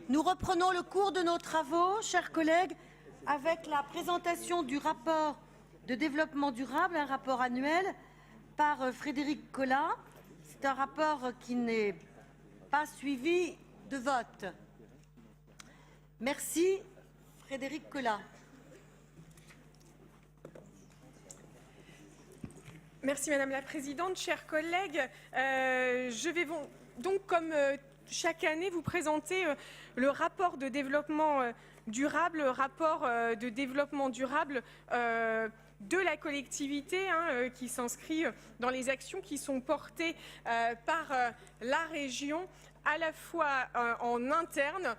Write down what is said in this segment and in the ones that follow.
Nous reprenons le cours de nos travaux, chers collègues, avec la présentation du rapport de développement durable, un rapport annuel, par Frédéric Collat. C'est un rapport qui n'est pas suivi de vote. Merci, Frédéric Collat. Merci Madame la Présidente, chers collègues. Je vais donc, comme chaque année, vous présenter le rapport de développement durable, de la collectivité qui s'inscrit dans les actions qui sont portées par la région, à la fois en interne,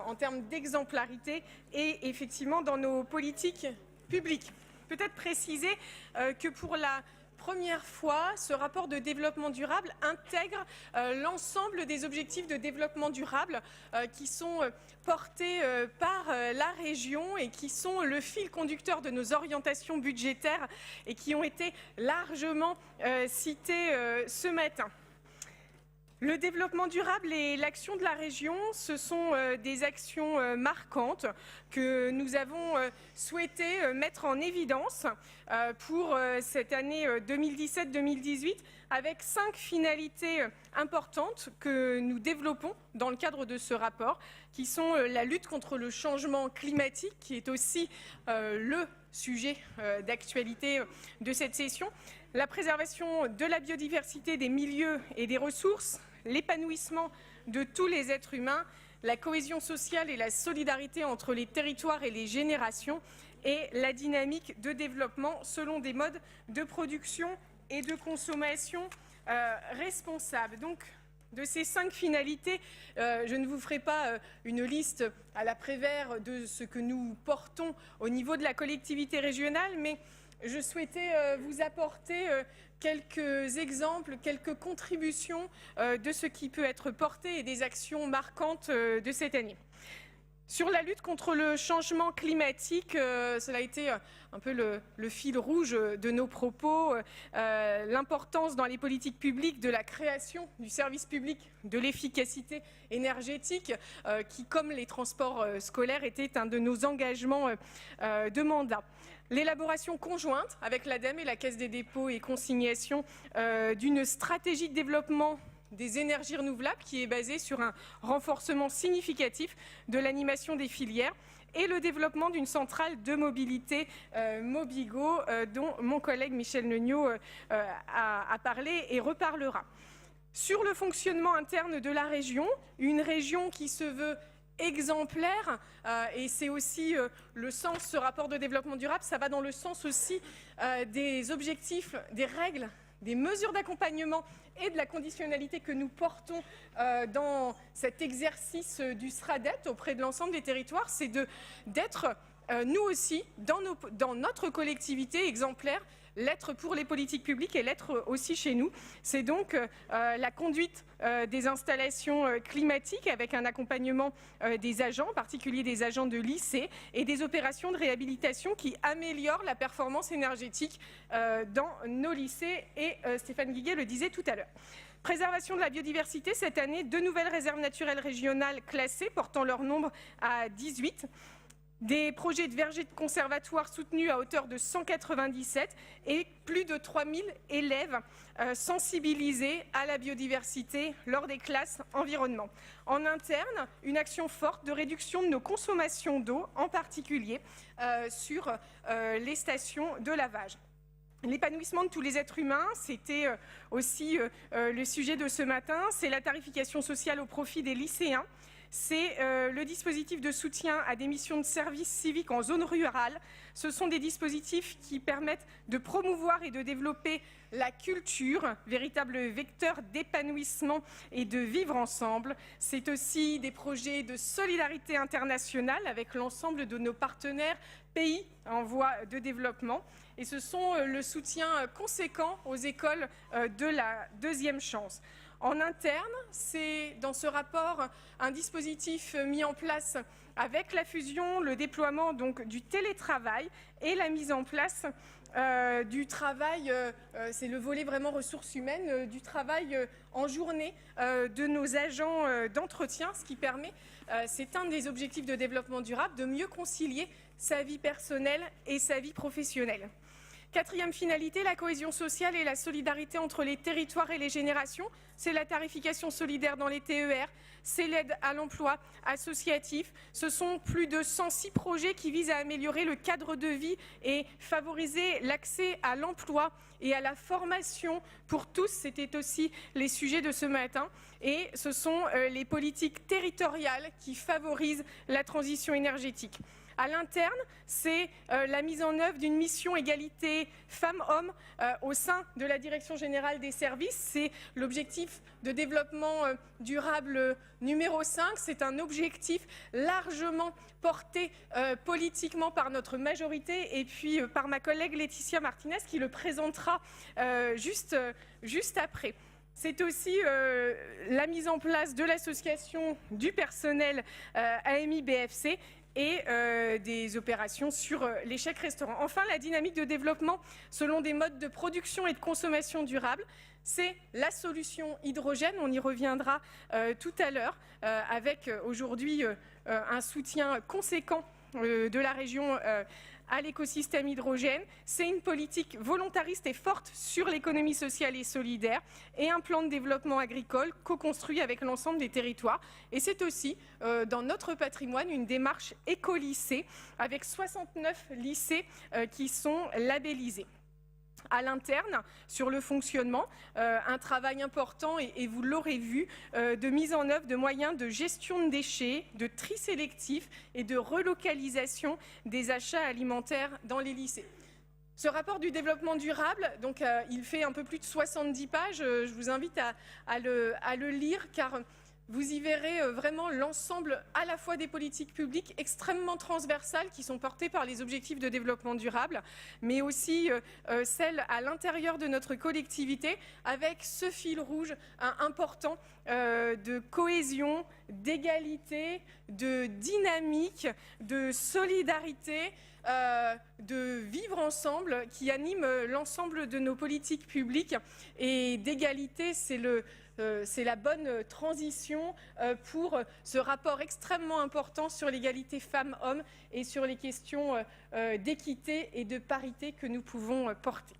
en termes d'exemplarité, et effectivement dans nos politiques publiques. Peut-être préciser que pour la première fois, ce rapport de développement durable intègre l'ensemble des objectifs de développement durable qui sont portés par la région et qui sont le fil conducteur de nos orientations budgétaires et qui ont été largement cités ce matin. Le développement durable et l'action de la région, ce sont des actions marquantes que nous avons souhaité mettre en évidence pour cette année 2017-2018 avec 5 finalités importantes que nous développons dans le cadre de ce rapport, qui sont la lutte contre le changement climatique, qui est aussi le sujet d'actualité de cette session, la préservation de la biodiversité, des milieux et des ressources, l'épanouissement de tous les êtres humains, la cohésion sociale et la solidarité entre les territoires et les générations, et la dynamique de développement selon des modes de production et de consommation responsables. Donc, de ces 5 finalités, je ne vous ferai pas une liste à la Prévert de ce que nous portons au niveau de la collectivité régionale, mais je souhaitais vous apporter quelques exemples, quelques contributions de ce qui peut être porté et des actions marquantes de cette année. Sur la lutte contre le changement climatique, cela a été un peu le fil rouge de nos propos, l'importance dans les politiques publiques de la création du service public de l'efficacité énergétique, qui, comme les transports scolaires, était un de nos engagements de mandat. L'élaboration conjointe avec l'ADEME et la Caisse des dépôts et consignations d'une stratégie de développement des énergies renouvelables qui est basée sur un renforcement significatif de l'animation des filières et le développement d'une centrale de mobilité Mobigo dont mon collègue Michel Neugnot a parlé et reparlera. Sur le fonctionnement interne de la région, une région qui se veut exemplaire, et c'est aussi le sens, ce rapport de développement durable, ça va dans le sens aussi des objectifs, des règles, des mesures d'accompagnement et de la conditionnalité que nous portons dans cet exercice du SRADET auprès de l'ensemble des territoires, c'est d'être nous aussi, dans notre collectivité exemplaire, l'être pour les politiques publiques et l'être aussi chez nous. C'est donc la conduite des installations climatiques avec un accompagnement des agents, en particulier des agents de lycée, et des opérations de réhabilitation qui améliorent la performance énergétique dans nos lycées. Et Stéphane Guiguet le disait tout à l'heure. Préservation de la biodiversité, cette année, 2 nouvelles réserves naturelles régionales classées, portant leur nombre à 18. Des projets de vergers de conservatoires soutenus à hauteur de 197 et plus de 3000 élèves sensibilisés à la biodiversité lors des classes environnement. En interne, une action forte de réduction de nos consommations d'eau, en particulier sur les stations de lavage. L'épanouissement de tous les êtres humains, c'était aussi le sujet de ce matin, c'est la tarification sociale au profit des lycéens. C'est le dispositif de soutien à des missions de service civique en zone rurale. Ce sont des dispositifs qui permettent de promouvoir et de développer la culture, véritable vecteur d'épanouissement et de vivre ensemble. C'est aussi des projets de solidarité internationale avec l'ensemble de nos partenaires pays en voie de développement. Et ce sont le soutien conséquent aux écoles de la deuxième chance. En interne, c'est dans ce rapport un dispositif mis en place avec la fusion, le déploiement donc du télétravail et la mise en place du travail, c'est le volet vraiment ressources humaines, du travail en journée de nos agents d'entretien, ce qui permet, c'est un des objectifs de développement durable, de mieux concilier sa vie personnelle et sa vie professionnelle. Quatrième finalité, la cohésion sociale et la solidarité entre les territoires et les générations. C'est la tarification solidaire dans les TER, c'est l'aide à l'emploi associatif. Ce sont plus de 106 projets qui visent à améliorer le cadre de vie et favoriser l'accès à l'emploi et à la formation pour tous. C'était aussi les sujets de ce matin. Et ce sont les politiques territoriales qui favorisent la transition énergétique. À l'interne, c'est la mise en œuvre d'une mission égalité femmes-hommes au sein de la Direction générale des services. C'est l'objectif de développement durable numéro 5. C'est un objectif largement porté politiquement par notre majorité et puis par ma collègue Laetitia Martinez qui le présentera juste après. C'est aussi la mise en place de l'association du personnel AMI-BFC et des opérations sur les chèques restaurants. Enfin, la dynamique de développement selon des modes de production et de consommation durable, c'est la solution hydrogène. On y reviendra tout à l'heure avec aujourd'hui un soutien conséquent de la région à l'écosystème hydrogène. C'est une politique volontariste et forte sur l'économie sociale et solidaire et un plan de développement agricole co-construit avec l'ensemble des territoires. Et c'est aussi dans notre patrimoine une démarche éco-lycée avec 69 lycées qui sont labellisés. À l'interne, sur le fonctionnement, un travail important, et vous l'aurez vu, de mise en œuvre de moyens de gestion de déchets, de tri sélectif et de relocalisation des achats alimentaires dans les lycées. Ce rapport du développement durable, donc, il fait un peu plus de 70 pages. Je vous invite à le lire car vous y verrez vraiment l'ensemble à la fois des politiques publiques extrêmement transversales qui sont portées par les objectifs de développement durable, mais aussi celles à l'intérieur de notre collectivité avec ce fil rouge important de cohésion, d'égalité, de dynamique, de solidarité, de vivre ensemble qui anime l'ensemble de nos politiques publiques. Et d'égalité, c'est la bonne transition pour ce rapport extrêmement important sur l'égalité femmes-hommes et sur les questions d'équité et de parité que nous pouvons porter.